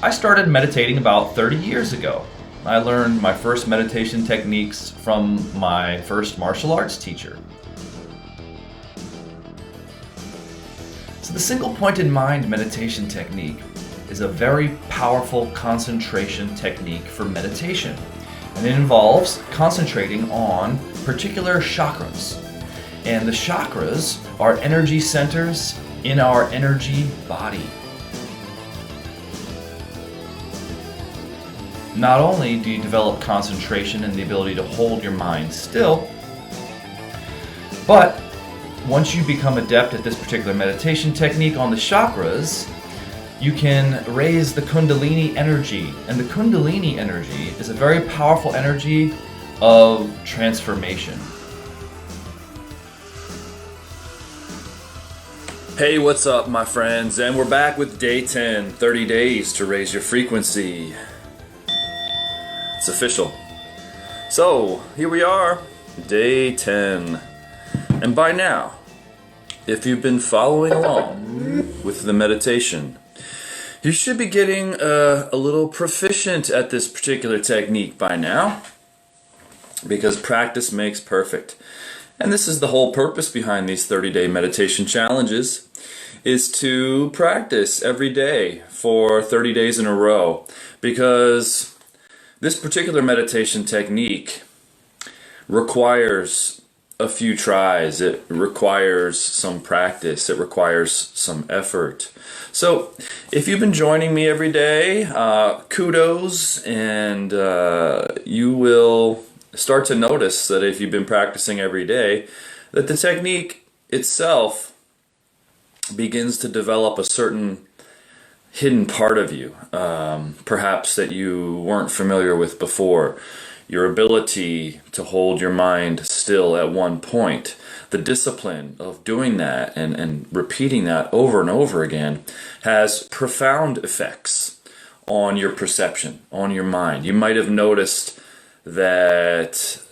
I started meditating about 30 years ago. I learned my first meditation techniques from my first martial arts teacher. So the single pointed mind meditation technique is a very powerful concentration technique for meditation. And it involves concentrating on particular chakras. And the chakras are energy centers in our energy body. Not only do you develop concentration and the ability to hold your mind still, but once you become adept at this particular meditation technique on the chakras, you can raise the Kundalini energy. And the Kundalini energy is a very powerful energy of transformation. Hey, what's up, my friends? And we're back with day 10, 30 days to raise your frequency. It's official. So, here we are, day 10. And by now, if you've been following along with the meditation, you should be getting a little proficient at this particular technique by now, because practice makes perfect. And this is the whole purpose behind these 30-day meditation challenges, is to practice every day for 30 days in a row, because this particular meditation technique requires a few tries. It requires some practice. It requires some effort. So if you've been joining me every day, kudos, and you will start to notice that if you've been practicing every day, that the technique itself begins to develop a certain hidden part of you, perhaps that you weren't familiar with before. Your ability to hold your mind still at one point, the discipline of doing that and repeating that over and over again has profound effects on your perception, on your mind. You might have noticed that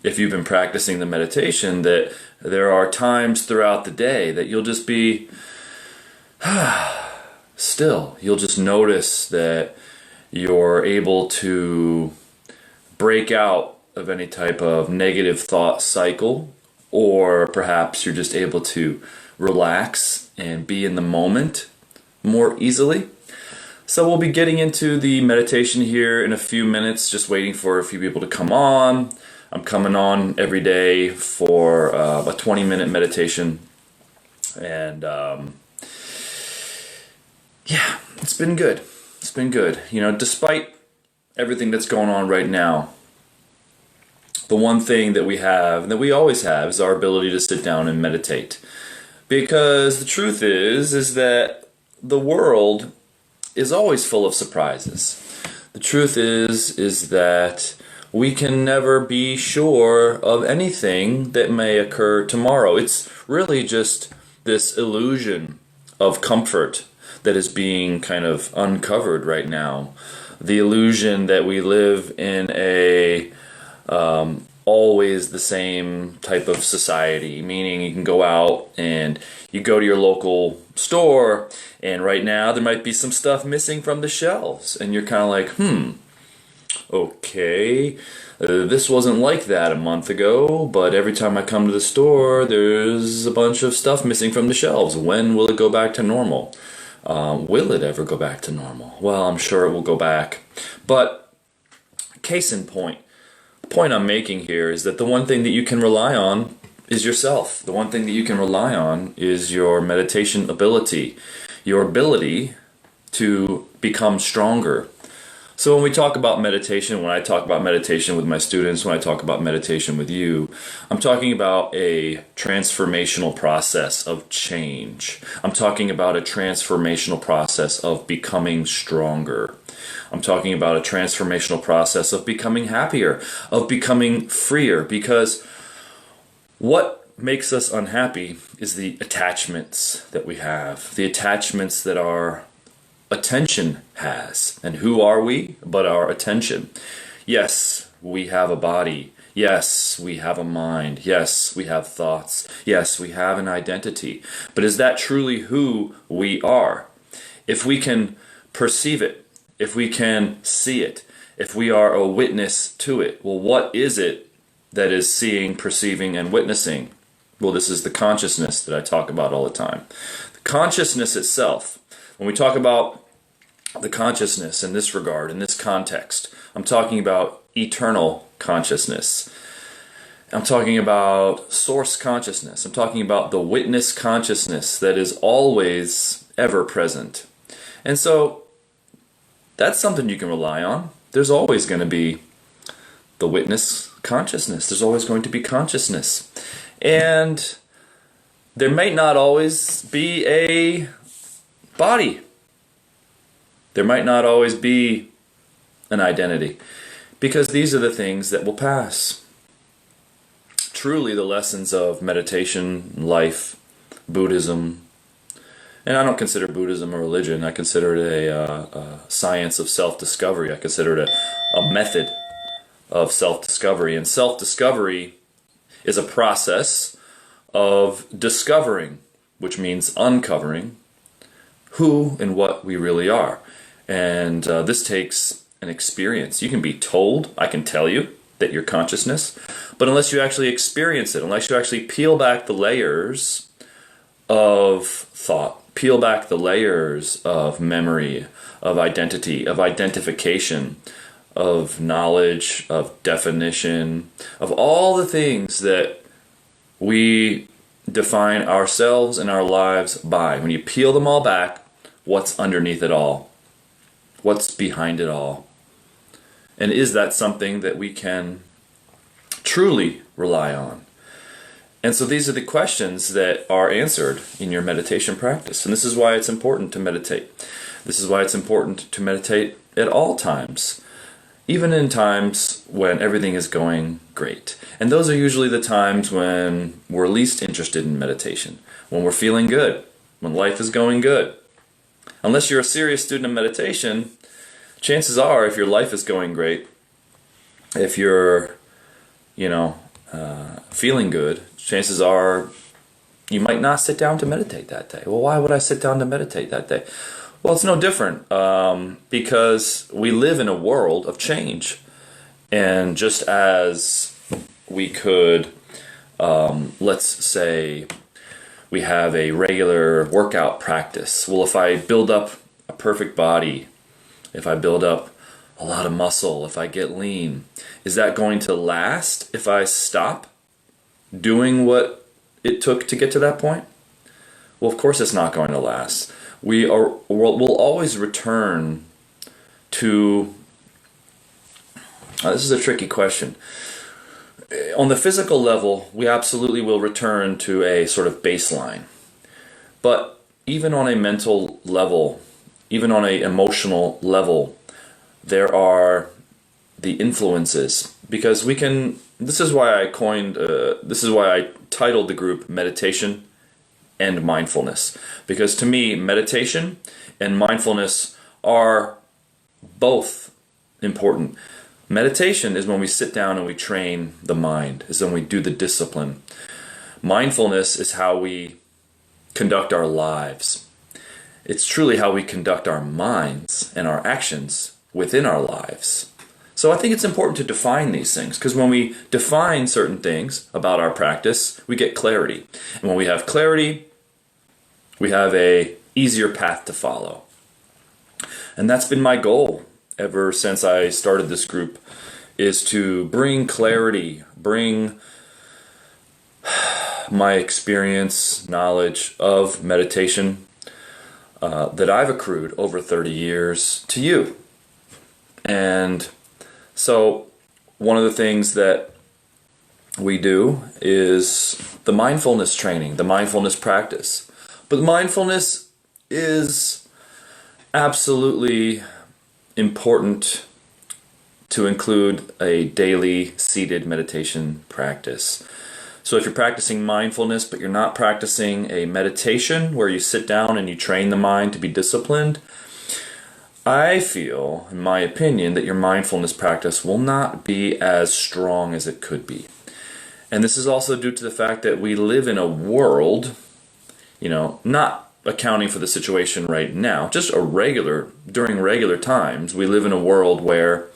if you've been practicing the meditation, that there are times throughout the day that you'll just be still. You'll just notice that you're able to break out of any type of negative thought cycle, or perhaps you're just able to relax and be in the moment more easily. So we'll be getting into the meditation here in a few minutes, just waiting for a few people to come on. I'm coming on every day for a 20-minute meditation, and yeah, it's been good. It's been good. You know, despite everything that's going on right now, the one thing that we have, and that we always have, is our ability to sit down and meditate. Because the truth is that the world is always full of surprises. The truth is that we can never be sure of anything that may occur tomorrow. It's really just this illusion of comfort that is being kind of uncovered right now. The illusion that we live in a always the same type of society, meaning you can go out and you go to your local store, and right now there might be some stuff missing from the shelves, and you're kind of like, okay, this wasn't like that a month ago, but every time I come to the store, there's a bunch of stuff missing from the shelves. When will it go back to normal? Will it ever go back to normal? Well, I'm sure it will go back. But case in point, the point I'm making here is that the one thing that you can rely on is yourself. The one thing that you can rely on is your meditation ability, your ability to become stronger. So when we talk about meditation, when I talk about meditation with my students, when I talk about meditation with you, I'm talking about a transformational process of change. I'm talking about a transformational process of becoming stronger. I'm talking about a transformational process of becoming happier, of becoming freer, because what makes us unhappy is the attachments that we have, the attachments that our attention has. And who are we but our attention? Yes, we have a body. Yes, we have a mind. Yes, we have thoughts. Yes, we have an identity. But is that truly who we are? If we can perceive it, if we can see it, if we are a witness to it, well, what is it that is seeing, perceiving, and witnessing? Well, this is the consciousness that I talk about all the time. The consciousness itself, when we talk about the consciousness in this regard, in this context, I'm talking about eternal consciousness. I'm talking about source consciousness. I'm talking about the witness consciousness that is always ever present. And so that's something you can rely on. There's always going to be the witness consciousness. There's always going to be consciousness. And there may not always be a body. There might not always be an identity, because these are the things that will pass. Truly, the lessons of meditation, life, Buddhism, and I don't consider Buddhism a religion. I consider it a science of self-discovery. I consider it a method of self-discovery. And self-discovery is a process of discovering, which means uncovering, who and what we really are. And this takes an experience. You can be told, I can tell you, that you're consciousness, but unless you actually experience it, unless you actually peel back the layers of thought, peel back the layers of memory, of identity, of identification, of knowledge, of definition, of all the things that we define ourselves and our lives by. When you peel them all back, what's underneath it all? What's behind it all? And is that something that we can truly rely on? And so these are the questions that are answered in your meditation practice. And this is why it's important to meditate. This is why it's important to meditate at all times, even in times when everything is going great. And those are usually the times when we're least interested in meditation, when we're feeling good, when life is going good. Unless you're a serious student of meditation, chances are, if your life is going great, if you're, feeling good, chances are you might not sit down to meditate that day. Well, why would I sit down to meditate that day? Well, it's no different because we live in a world of change. And just as we could, let's say, we have a regular workout practice. Well, if I build up a perfect body, if I build up a lot of muscle, if I get lean, is that going to last if I stop doing what it took to get to that point? Well, of course it's not going to last. We'll always return to... this is a tricky question. On the physical level, we absolutely will return to a sort of baseline. But even on a mental level, even on an emotional level, there are the influences. Because we can... This is why I titled the group Meditation and Mindfulness. Because to me, meditation and mindfulness are both important. Meditation is when we sit down and we train the mind, is when we do the discipline. Mindfulness is how we conduct our lives. It's truly how we conduct our minds and our actions within our lives. So I think it's important to define these things, because when we define certain things about our practice, we get clarity. And when we have clarity, we have a easier path to follow. And that's been my goal ever since I started this group, is to bring clarity, bring my experience, knowledge of meditation that I've accrued over 30 years to you. And so one of the things that we do is the mindfulness training, the mindfulness practice. But mindfulness is absolutely important to include a daily seated meditation practice. So if you're practicing mindfulness but you're not practicing a meditation where you sit down and you train the mind to be disciplined, I feel, in my opinion, that your mindfulness practice will not be as strong as it could be. And this is also due to the fact that we live in a world, not accounting for the situation right now, just during regular times, we live in a world where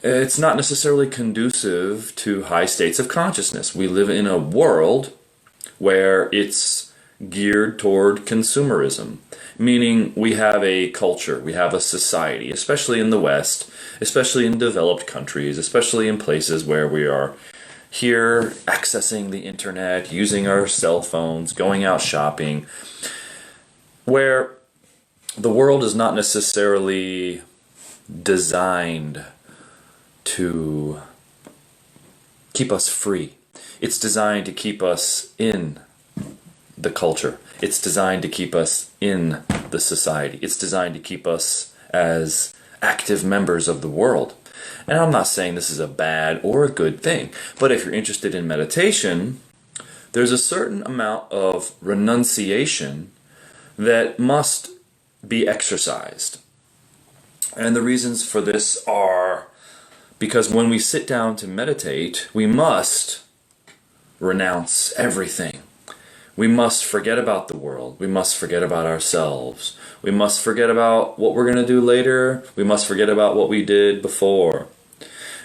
it's not necessarily conducive to high states of consciousness. We live in a world where it's geared toward consumerism, meaning we have a culture, we have a society, especially in the West, especially in developed countries, especially in places where we are here accessing the internet, using our cell phones, going out shopping, where the world is not necessarily designed to keep us free. It's designed to keep us in the culture. It's designed to keep us in the society. It's designed to keep us as active members of the world. And I'm not saying this is a bad or a good thing, but if you're interested in meditation, there's a certain amount of renunciation that must be exercised. And the reasons for this are because when we sit down to meditate, we must renounce everything. We must forget about the world. We must forget about ourselves. We must forget about what we're going to do later. We must forget about what we did before.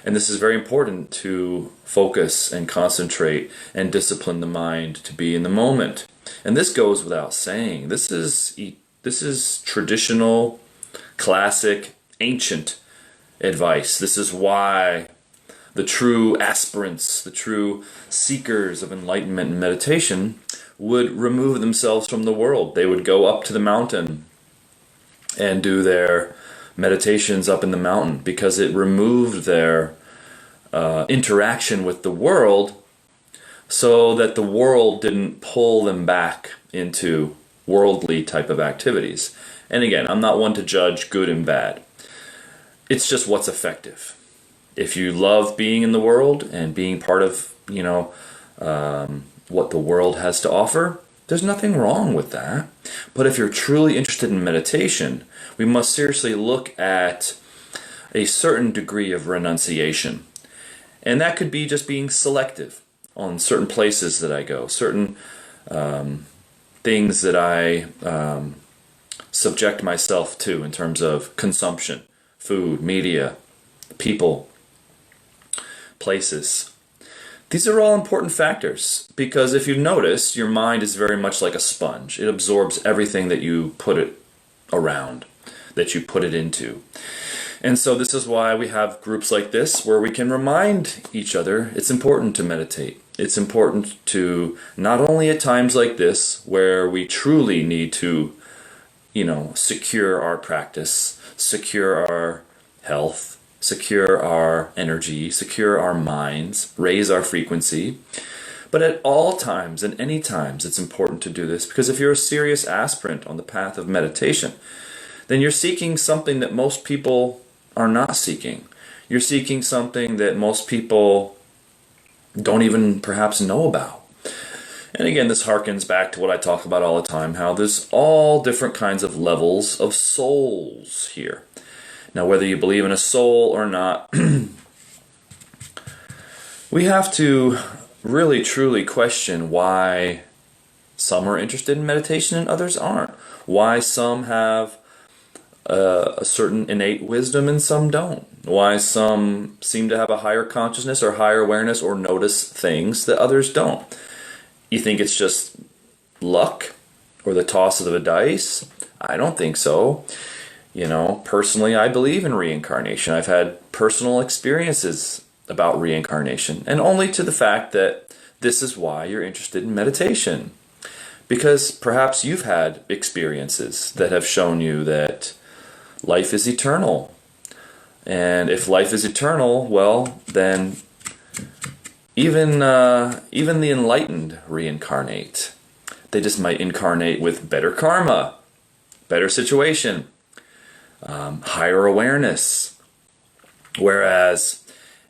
And this is very important to focus and concentrate and discipline the mind to be in the moment. And this goes without saying. This is traditional, classic, ancient advice. This is why the true aspirants, the true seekers of enlightenment and meditation would remove themselves from the world. They would go up to the mountain and do their meditations up in the mountain because it removed their interaction with the world so that the world didn't pull them back into worldly type of activities. And again, I'm not one to judge good and bad. It's just what's effective. If you love being in the world and being part of, what the world has to offer, there's nothing wrong with that. But if you're truly interested in meditation, we must seriously look at a certain degree of renunciation. And that could be just being selective on certain places that I go, certain things that I subject myself to in terms of consumption, food, media, people, places. These are all important factors because if you notice, your mind is very much like a sponge. It absorbs everything that you put it around, that you put it into. And so this is why we have groups like this where we can remind each other it's important to meditate. It's important to, not only at times like this where we truly need to, secure our practice, secure our health, secure our energy, secure our minds, raise our frequency. But at all times and any times it's important to do this because if you're a serious aspirant on the path of meditation, then you're seeking something that most people are not seeking. You're seeking something that most people don't even perhaps know about. And again, this harkens back to what I talk about all the time, how there's all different kinds of levels of souls here. Now, whether you believe in a soul or not, we have to really truly question why some are interested in meditation and others aren't. Why some have a certain innate wisdom and some don't. Why some seem to have a higher consciousness or higher awareness or notice things that others don't. You think it's just luck or the toss of the dice? I don't think so. Personally, I believe in reincarnation. I've had personal experiences about reincarnation, and only to the fact that this is why you're interested in meditation. Because perhaps you've had experiences that have shown you that life is eternal. And if life is eternal, well, then even the enlightened reincarnate. They just might incarnate with better karma, better situation, higher awareness. Whereas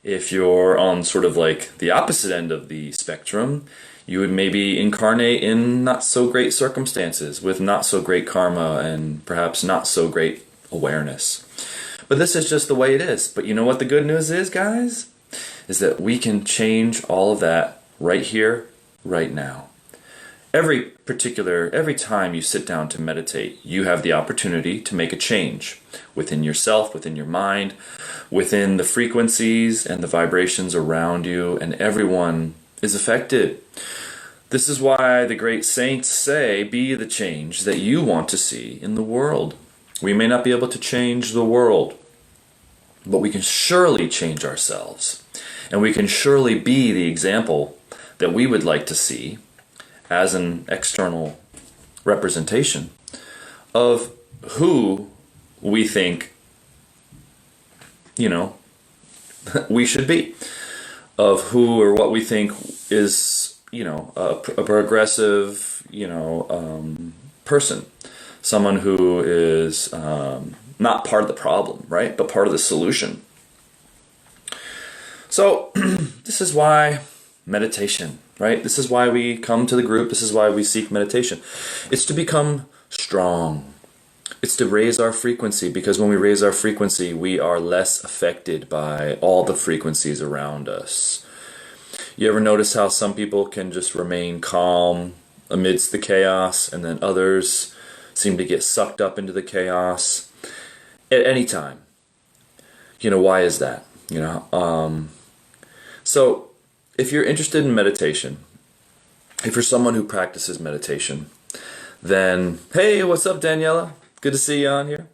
if you're on sort of like the opposite end of the spectrum, you would maybe incarnate in not so great circumstances with not so great karma and perhaps not so great awareness. But this is just the way it is. But you know what the good news is, guys? Is that we can change all of that right here, right now. every time you sit down to meditate, you have the opportunity to make a change within yourself, within your mind, within the frequencies and the vibrations around you, and everyone is affected. This is why the great saints say, be the change that you want to see in the world. We may not be able to change the world, but we can surely change ourselves. And we can surely be the example that we would like to see as an external representation of who we think, we should be, of who or what we think is, a progressive, person, someone who is not part of the problem, right, but part of the solution. So this is why meditation, right? This is why we come to the group. This is why we seek meditation. It's to become strong. It's to raise our frequency, because when we raise our frequency, we are less affected by all the frequencies around us. You ever notice how some people can just remain calm amidst the chaos, and then others seem to get sucked up into the chaos at any time? Why is that? So if you're interested in meditation, if you're someone who practices meditation, then, hey, what's up, Daniela? Good to see you on here.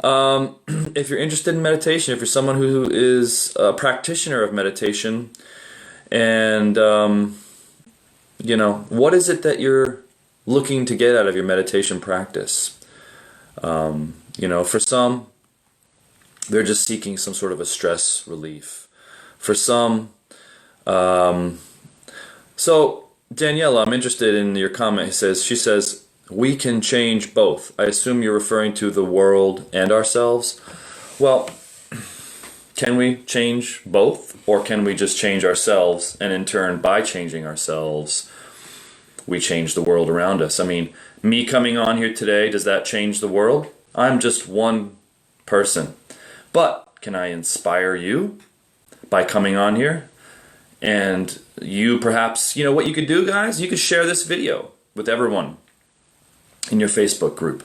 If you're interested in meditation, if you're someone who is a practitioner of meditation, and, what is it that you're looking to get out of your meditation practice? For some, they're just seeking some sort of a stress relief. For some, so Daniela, I'm interested in your comment. She says, we can change both. I assume you're referring to the world and ourselves. Well, can we change both? Or can we just change ourselves, and in turn, by changing ourselves, we change the world around us? I mean, me coming on here today, does that change the world? I'm just one person. But can I inspire you by coming on here? And you perhaps, what you could do, guys? You could share this video with everyone in your Facebook group.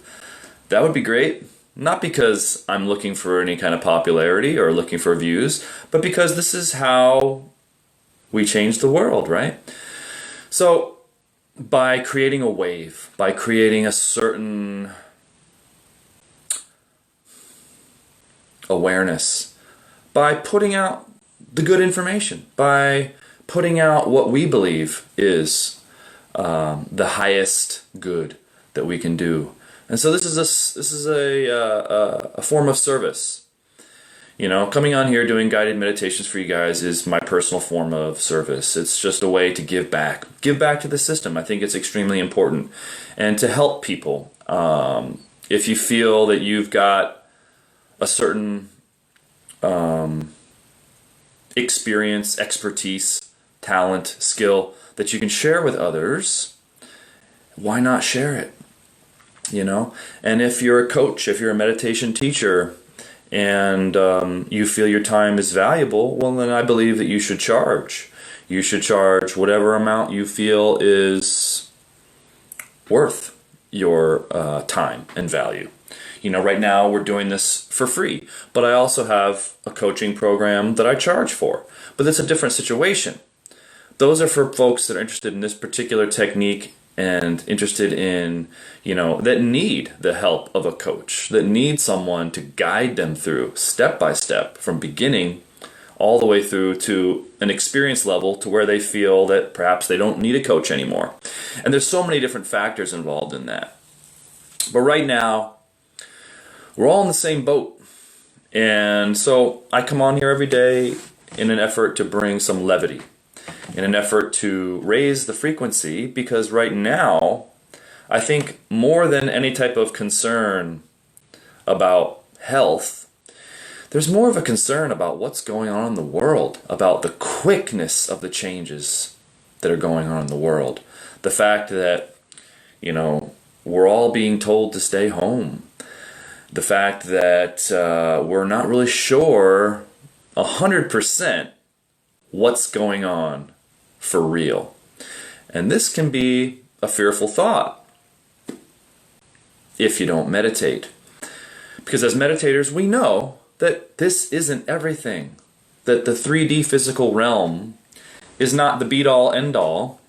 That would be great. Not because I'm looking for any kind of popularity or looking for views, but because this is how we change the world, right? So by creating a wave, by creating a certain awareness, by putting out the good information, by putting out what we believe is the highest good that we can do. And so this is a form of service. Coming on here doing guided meditations for you guys is my personal form of service. It's just a way to give back to the system. I think it's extremely important, and to help people. If you feel that you've got a certain experience, expertise, talent, skill that you can share with others, why not share it? And if you're a coach, if you're a meditation teacher, and you feel your time is valuable, well, then I believe that you should charge. You should charge whatever amount you feel is worth your time and value. Right now we're doing this for free, but I also have a coaching program that I charge for. But that's a different situation. Those are for folks that are interested in this particular technique and interested in, that need the help of a coach, that need someone to guide them through step by step from beginning all the way through to an experience level to where they feel that perhaps they don't need a coach anymore. And there's so many different factors involved in that. But right now, we're all in the same boat. And so I come on here every day in an effort to bring some levity, in an effort to raise the frequency, because right now, I think more than any type of concern about health, there's more of a concern about what's going on in the world, about the quickness of the changes that are going on in the world. The fact that, we're all being told to stay home. The fact that we're not really sure 100% what's going on for real. And this can be a fearful thought if you don't meditate. Because as meditators, we know that this isn't everything. That the 3D physical realm is not the be-all, end-all.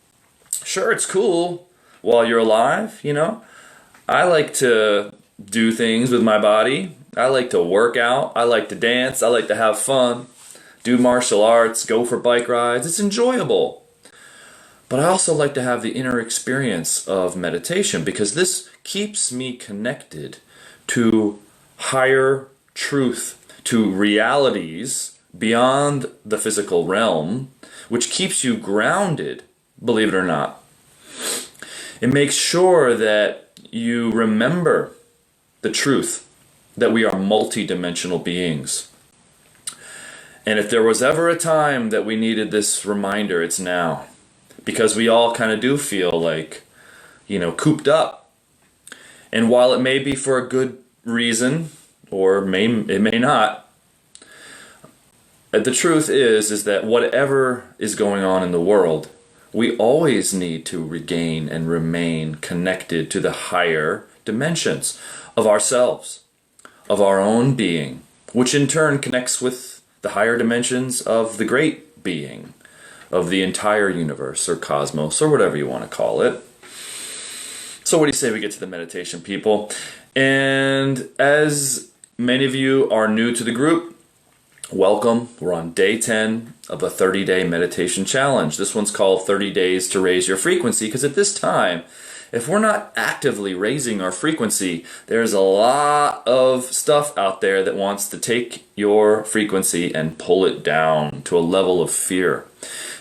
Sure, it's cool while you're alive, you know. I like to do things with my body. I like to work out. I like to dance. I like to have fun, do martial arts, go for bike rides. It's enjoyable. But I also like to have the inner experience of meditation because this keeps me connected to higher truth, to realities beyond the physical realm, which keeps you grounded, believe it or not. It makes sure that you remember the truth that we are multidimensional beings. And if there was ever a time that we needed this reminder, it's now. Because we all kind of do feel like, cooped up. And while it may be for a good reason, or it may not, the truth is that whatever is going on in the world, we always need to regain and remain connected to the higher dimensions of ourselves, of our own being, which in turn connects with the higher dimensions of the great being, of the entire universe or cosmos or whatever you want to call it. So what do you say we get to the meditation, people? And as many of you are new to the group, welcome. We're on day 10 of a 30-day meditation challenge. This one's called 30 Days to Raise Your Frequency, because at this time, if we're not actively raising our frequency, there's a lot of stuff out there that wants to take your frequency and pull it down to a level of fear.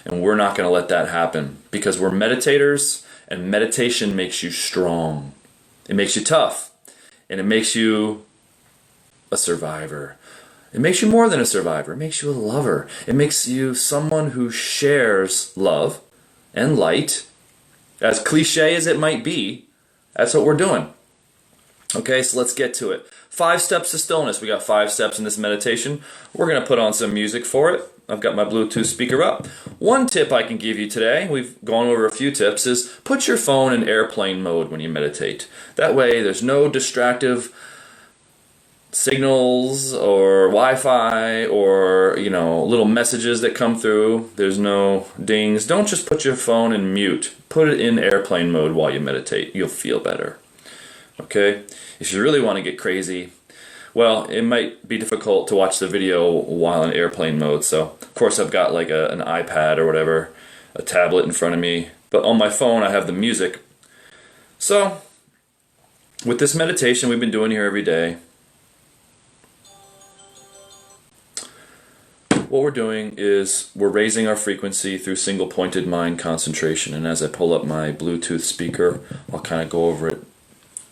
And we're not going to let that happen, because we're meditators, and meditation makes you strong. It makes you tough, and it makes you a survivor. It makes you more than a survivor. It makes you a lover. It makes you someone who shares love and light. As cliche as it might be, that's what we're doing. Okay, so let's get to it. 5 steps to stillness. We got 5 steps in this meditation. We're going to put on some music for it. I've got my Bluetooth speaker up. One tip I can give you today, we've gone over a few tips, is put your phone in airplane mode when you meditate. That way there's no distractive signals or Wi-Fi or little messages that come through. There's no dings. Don't just put your phone in mute. Put it in airplane mode while you meditate. You'll feel better. Okay? If you really want to get crazy, well, it might be difficult to watch the video while in airplane mode. So, of course, I've got like an iPad or whatever, a tablet in front of me. But on my phone, I have the music. So, with this meditation we've been doing here every day, what we're doing is we're raising our frequency through single-pointed mind concentration. And as I pull up my Bluetooth speaker, I'll kind of go over it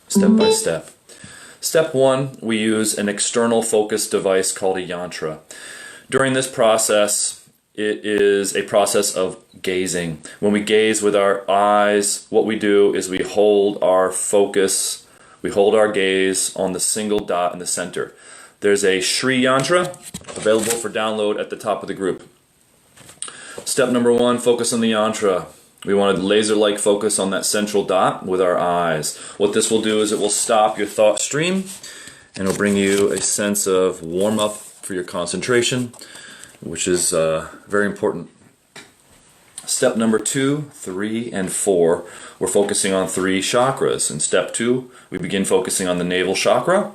step by step. Step 1, we use an external focus device called a Yantra. During this process, it is a process of gazing. When we gaze with our eyes, what we do is we hold our focus, we hold our gaze on the single dot in the center. There's a Shri Yantra available for download at the top of the group. Step number 1, focus on the Yantra. We want a laser-like focus on that central dot with our eyes. What this will do is it will stop your thought stream and it'll bring you a sense of warm-up for your concentration, which is very important. Step number 2, 3, and 4, we're focusing on 3 chakras. In step 2, we begin focusing on the navel chakra.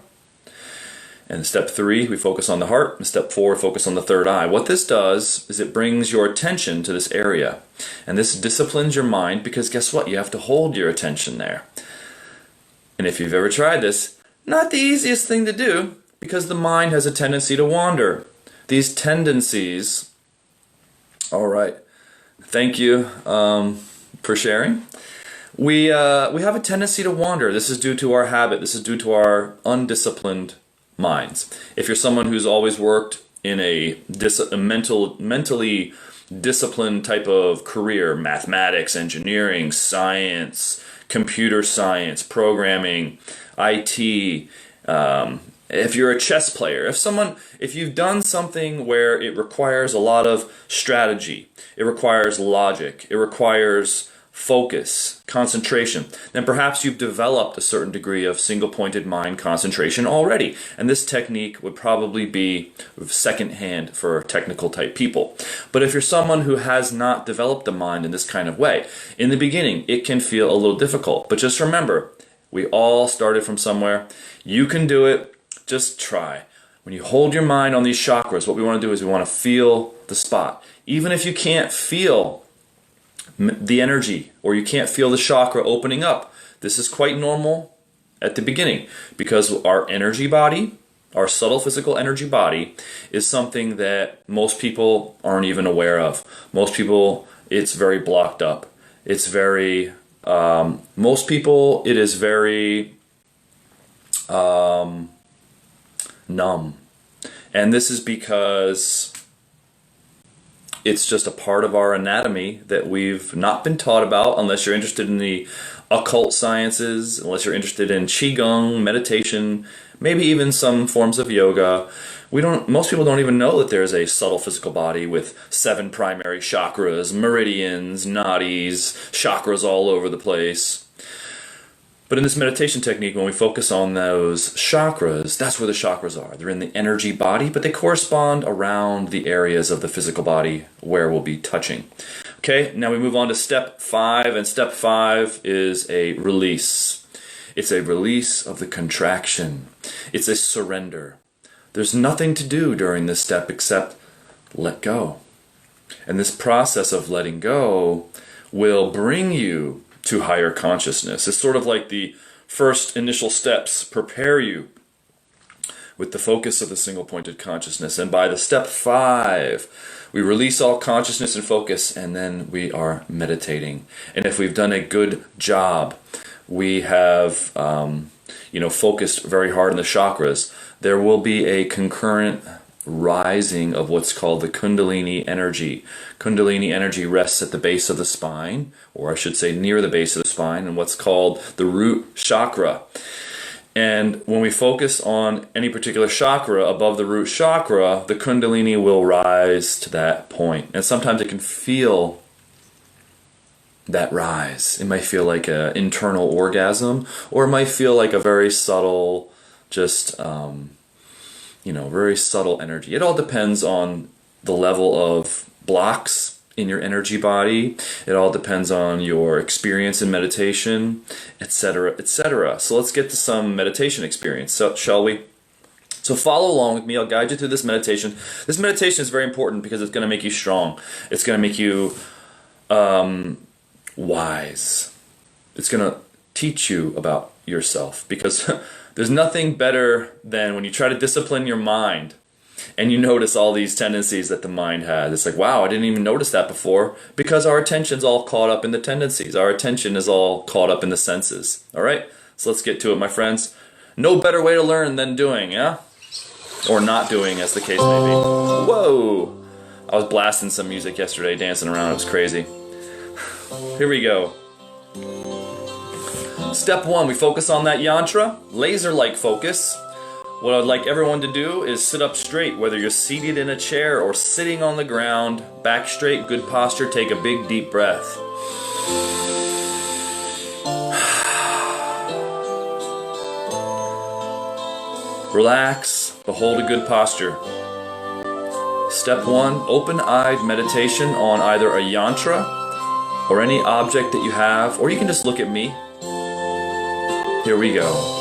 And step 3, we focus on the heart. And step 4, focus on the third eye. What this does is it brings your attention to this area. And this disciplines your mind because guess what? You have to hold your attention there. And if you've ever tried this, not the easiest thing to do because the mind has a tendency to wander. These tendencies, all right, thank you for sharing. We have a tendency to wander. This is due to our habit. This is due to our undisciplined minds. If you're someone who's always worked in a mentally disciplined type of career, mathematics, engineering, science, computer science, programming, IT, if you're a chess player, if you've done something where it requires a lot of strategy, it requires logic, it requires focus, concentration, then perhaps you've developed a certain degree of single-pointed mind concentration already. And this technique would probably be secondhand for technical type people. But if you're someone who has not developed the mind in this kind of way, in the beginning, it can feel a little difficult. But just remember, we all started from somewhere. You can do it. Just try. When you hold your mind on these chakras, what we want to do is we want to feel the spot. Even if you can't feel the energy or you can't feel the chakra opening up, this is quite normal at the beginning, because our energy body, our subtle physical energy body, is something that most people aren't even aware of. Most people, it's very blocked up. It's very, most people, it is very numb. And this is because it's just a part of our anatomy that we've not been taught about, unless you're interested in the occult sciences, unless you're interested in Qigong, meditation, maybe even some forms of yoga. Most people don't even know that there's a subtle physical body with 7 primary chakras, meridians, nadis, chakras all over the place. But in this meditation technique, when we focus on those chakras, that's where the chakras are. They're in the energy body, but they correspond around the areas of the physical body where we'll be touching. Okay, now we move on to step 5, and step 5 is a release. It's a release of the contraction. It's a surrender. There's nothing to do during this step except let go. And this process of letting go will bring you to higher consciousness. It's sort of like the first initial steps prepare you with the focus of the single-pointed consciousness. And by the step 5, we release all consciousness and focus, and then we are meditating. And if we've done a good job, we have focused very hard on the chakras, there will be a concurrent rising of what's called the Kundalini Energy. Kundalini Energy rests at the base of the spine, or I should say near the base of the spine, in what's called the root chakra. And when we focus on any particular chakra above the root chakra, the Kundalini will rise to that point. And sometimes it can feel that rise. It might feel like an internal orgasm, or it might feel like a very subtle, very subtle energy. It all depends on the level of blocks in your energy body. It all depends on your experience in meditation, etc., etc. So let's get to some meditation experience, shall we? So follow along with me. I'll guide you through this meditation. This meditation is very important because it's going to make you strong. It's going to make you wise. It's going to teach you about yourself, because there's nothing better than when you try to discipline your mind and you notice all these tendencies that the mind has. It's like, wow, I didn't even notice that before, because our attention's all caught up in the tendencies. Our attention is all caught up in the senses. All right? So let's get to it, my friends. No better way to learn than doing, yeah? Or not doing, as the case may be. Whoa! I was blasting some music yesterday, dancing around. It was crazy. Here we go. Step 1, we focus on that yantra, laser-like focus. What I'd like everyone to do is sit up straight, whether you're seated in a chair or sitting on the ground, back straight, good posture, take a big deep breath. Relax, but hold a good posture. Step 1, open-eyed meditation on either a yantra or any object that you have, or you can just look at me. Here we go.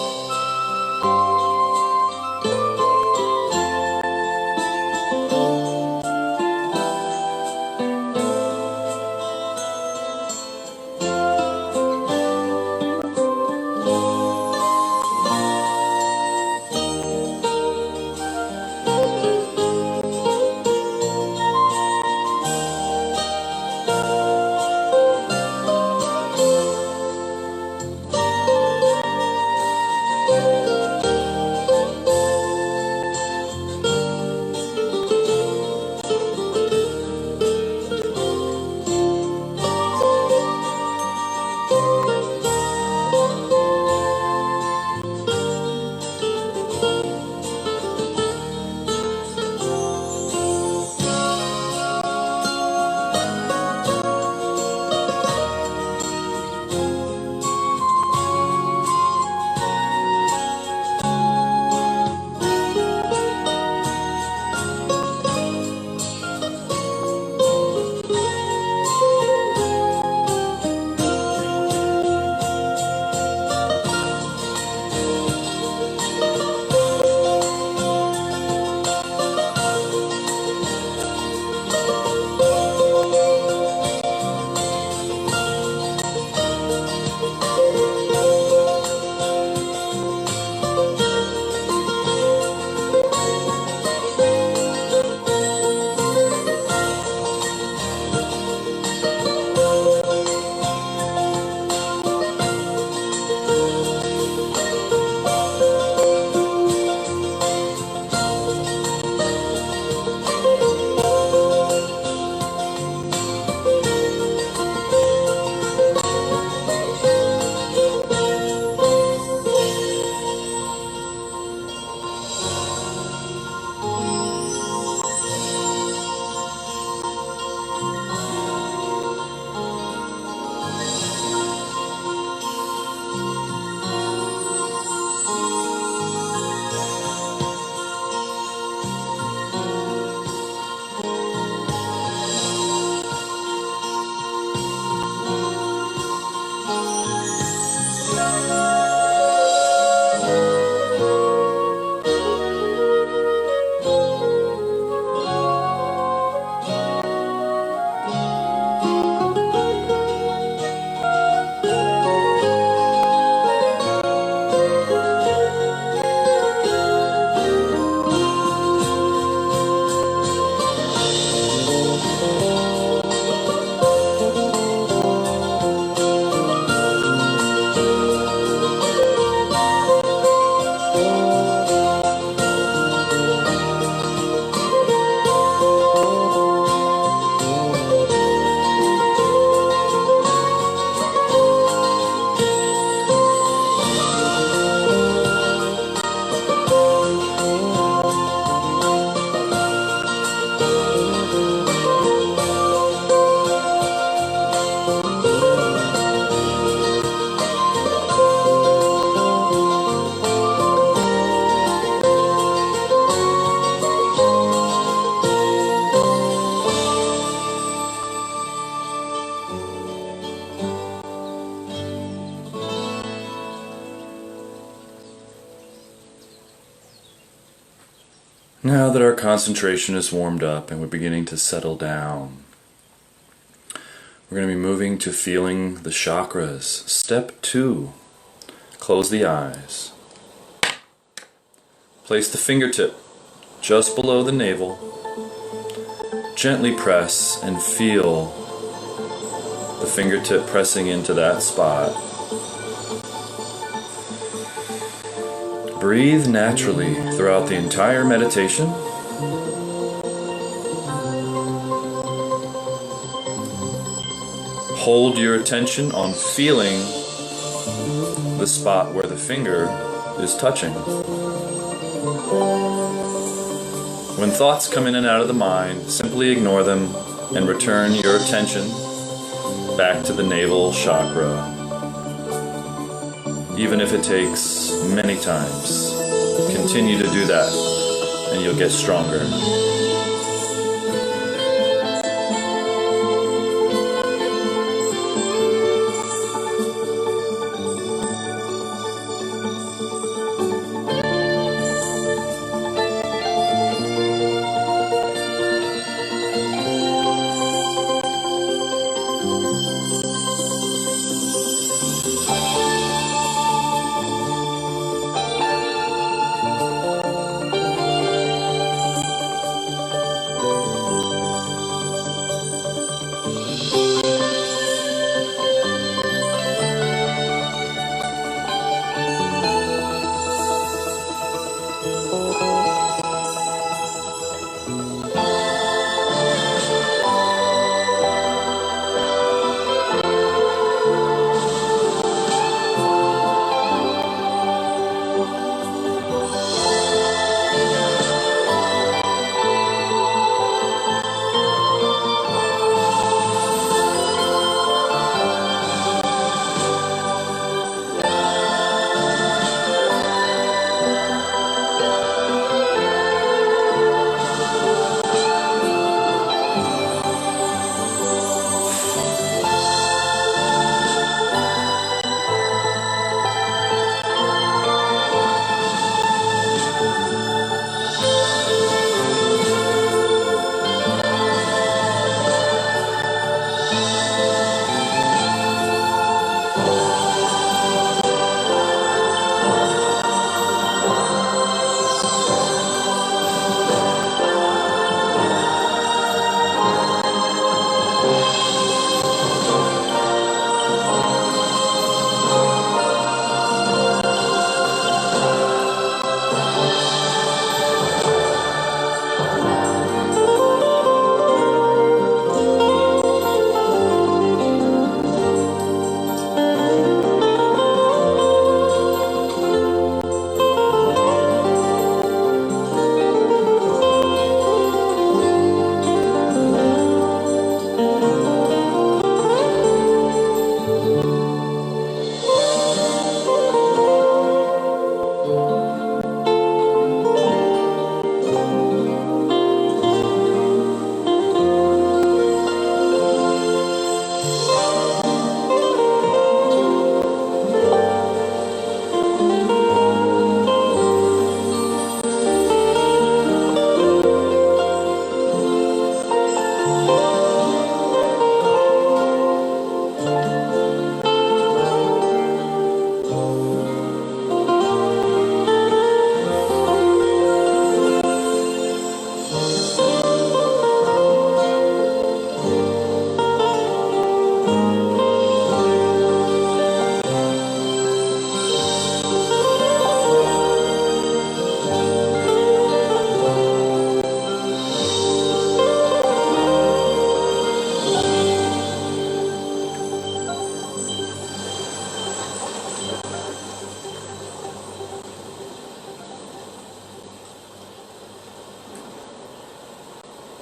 Now that our concentration is warmed up and we're beginning to settle down, we're going to be moving to feeling the chakras. Step 2, close the eyes. Place the fingertip just below the navel. Gently press and feel the fingertip pressing into that spot. Breathe naturally throughout the entire meditation. Hold your attention on feeling the spot where the finger is touching. When thoughts come in and out of the mind, simply ignore them and return your attention back to the navel chakra. Even if it takes many times, continue to do that and you'll get stronger.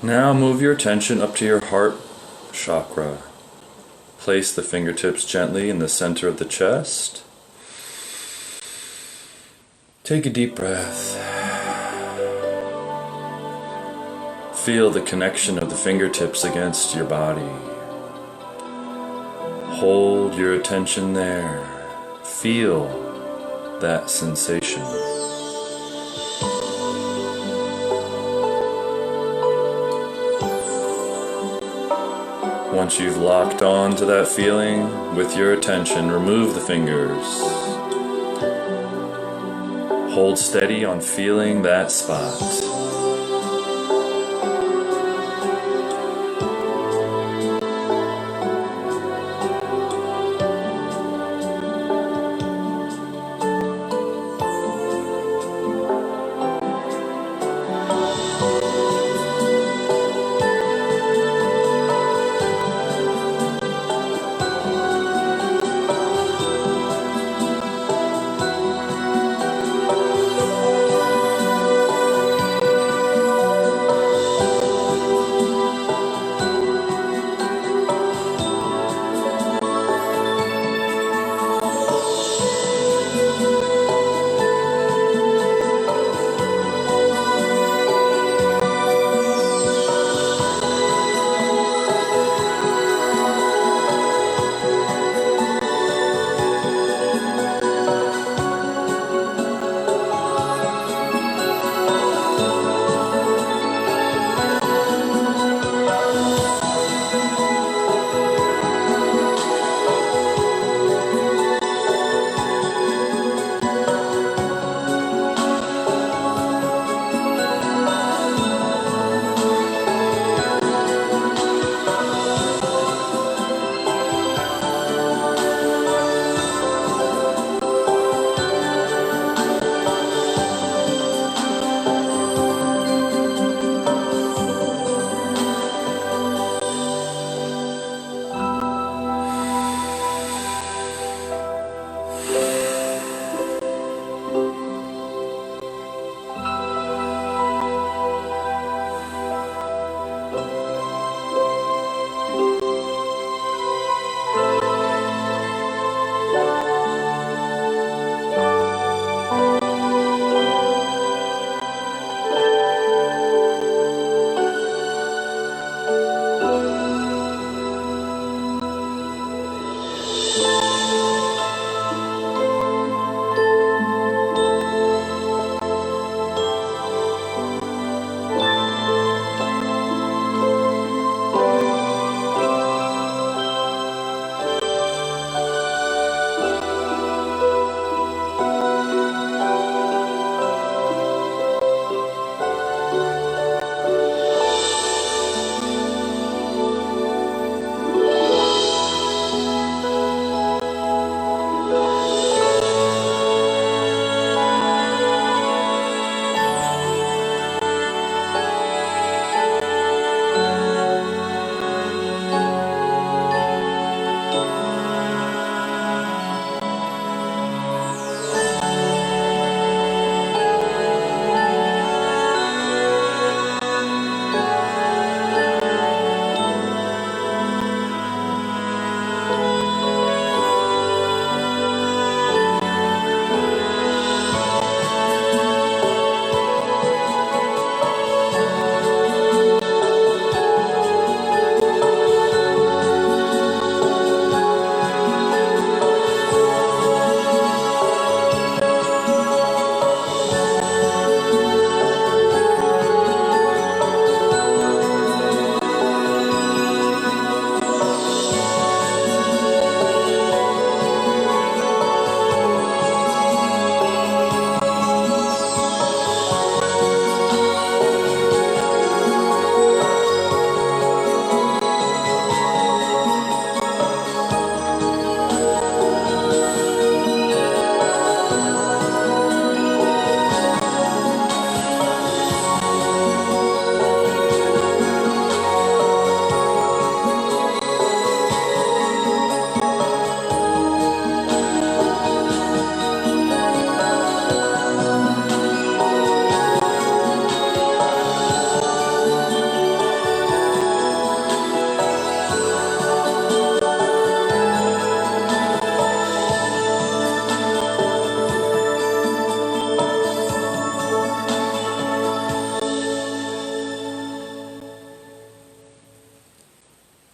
Now move your attention up to your heart chakra. Place the fingertips gently in the center of the chest. Take a deep breath. Feel the connection of the fingertips against your body. Hold your attention there. Feel that sensation. once you've locked on to that feeling with your attention, remove the fingers. Hold steady on feeling that spot.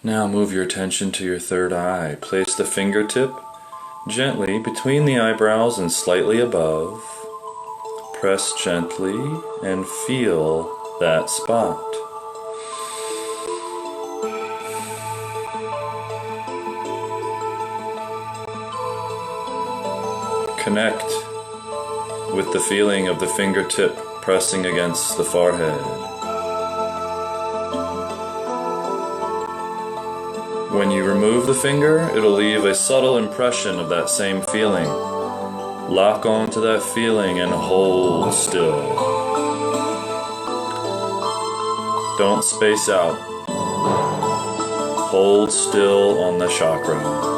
Now move your attention to your third eye. Place the fingertip gently between the eyebrows and slightly above. Press gently and feel that spot. Connect with the feeling of the fingertip pressing against the forehead. When you remove the finger, it'll leave a subtle impression of that same feeling. Lock onto that feeling and hold still. Don't space out. Hold still on the chakra.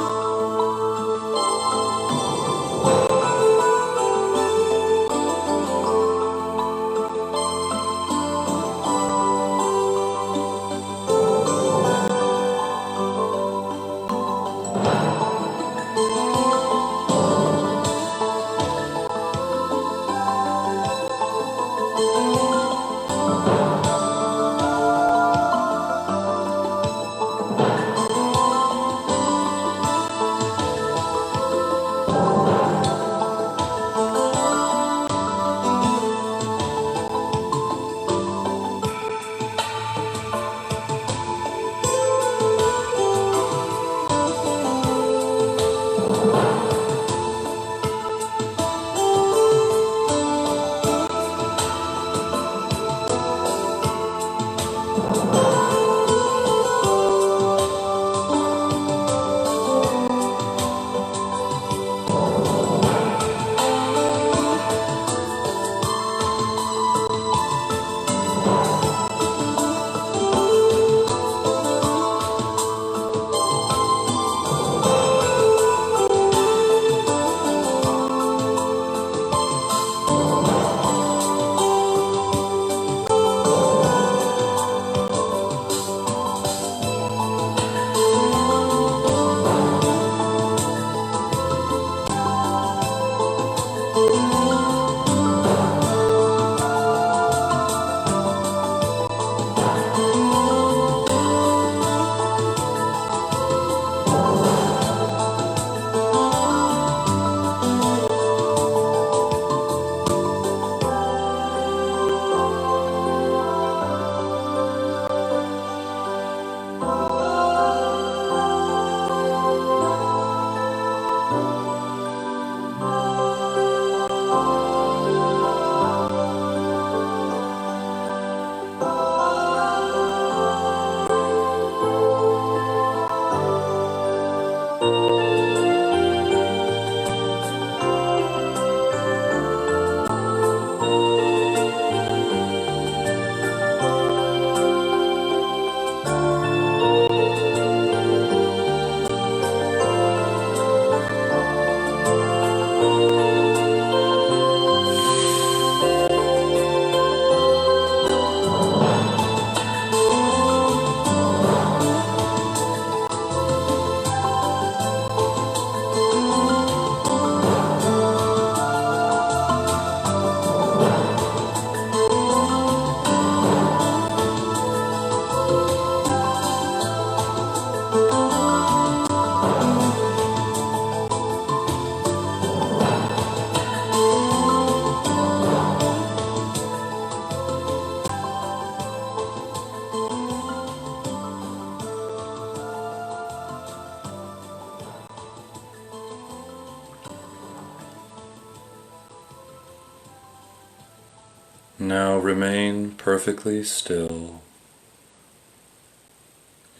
Now remain perfectly still.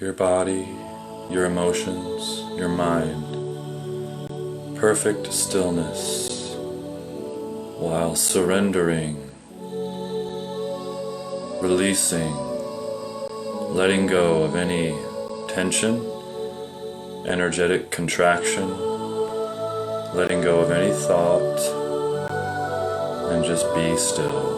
Your body, your emotions, your mind. Perfect stillness while surrendering, releasing, letting go of any tension, energetic contraction, letting go of any thought, and just be still.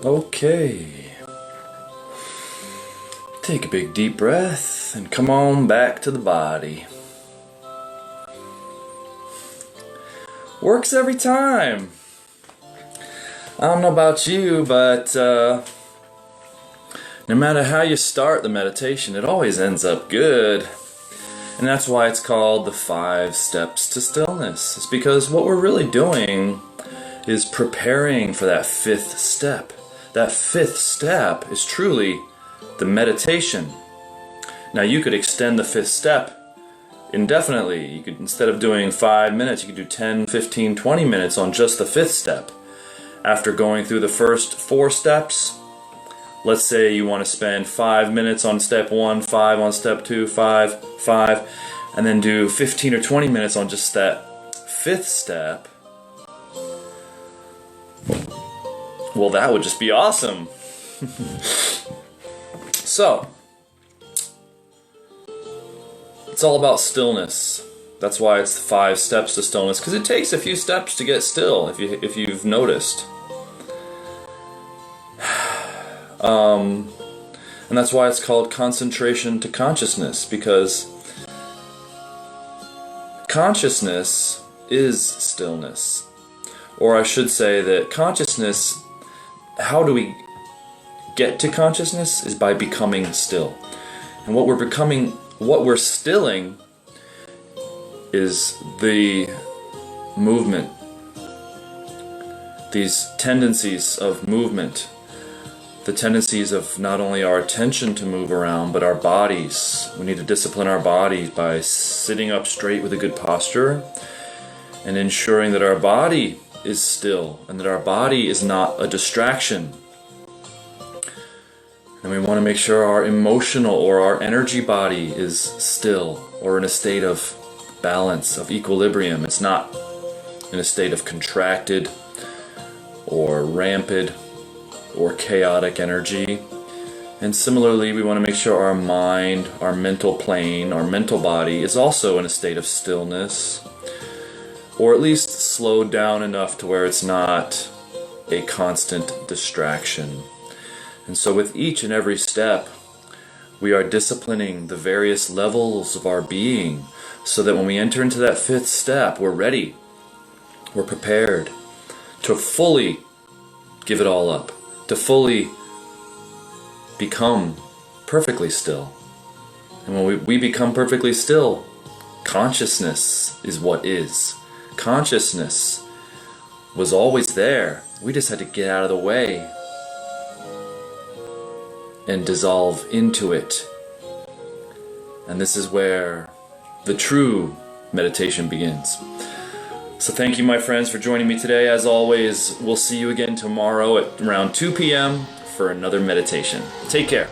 Okay. Take a big deep breath and come on back to the body. Works every time. I don't know about you, but no matter how you start the meditation, it always ends up good. And that's why it's called the 5 steps to stillness. It's because what we're really doing is preparing for that 5th step. That 5th step is truly the meditation. Now you could extend the 5th step indefinitely. You could, instead of doing 5 minutes, you could do 10, 15, 20 minutes on just the 5th step. After going through the first 4 steps, let's say you want to spend 5 minutes on step 1, 5 on step 2, 5, and then do 15 or 20 minutes on just that 5th step. Well, that would just be awesome. So, it's all about stillness. That's why it's the 5 steps to stillness, because it takes a few steps to get still, if you've noticed. And that's why it's called concentration to consciousness, because consciousness is stillness. Or I should say that consciousness, how do we get to consciousness, is by becoming still. And what we're stilling is the movement, these tendencies of movement, the tendencies of not only our attention to move around, but our bodies. We need to discipline our bodies by sitting up straight with a good posture and ensuring that our body is still and that our body is not a distraction. And we want to make sure our emotional or our energy body is still or in a state of balance, of equilibrium. It's not in a state of contracted or rampant or chaotic energy. And similarly, we want to make sure our mind, our mental plane, our mental body is also in a state of stillness, or at least slowed down enough to where it's not a constant distraction. And so with each and every step, we are disciplining the various levels of our being so that when we enter into that 5th step, we're ready, we're prepared to fully give it all up, to fully become perfectly still. And when we become perfectly still, consciousness is what is. Consciousness was always there. We just had to get out of the way and dissolve into it. And this is where the true meditation begins. So thank you, my friends, for joining me today. As always, we'll see you again tomorrow at around 2 p.m. for another meditation. Take care.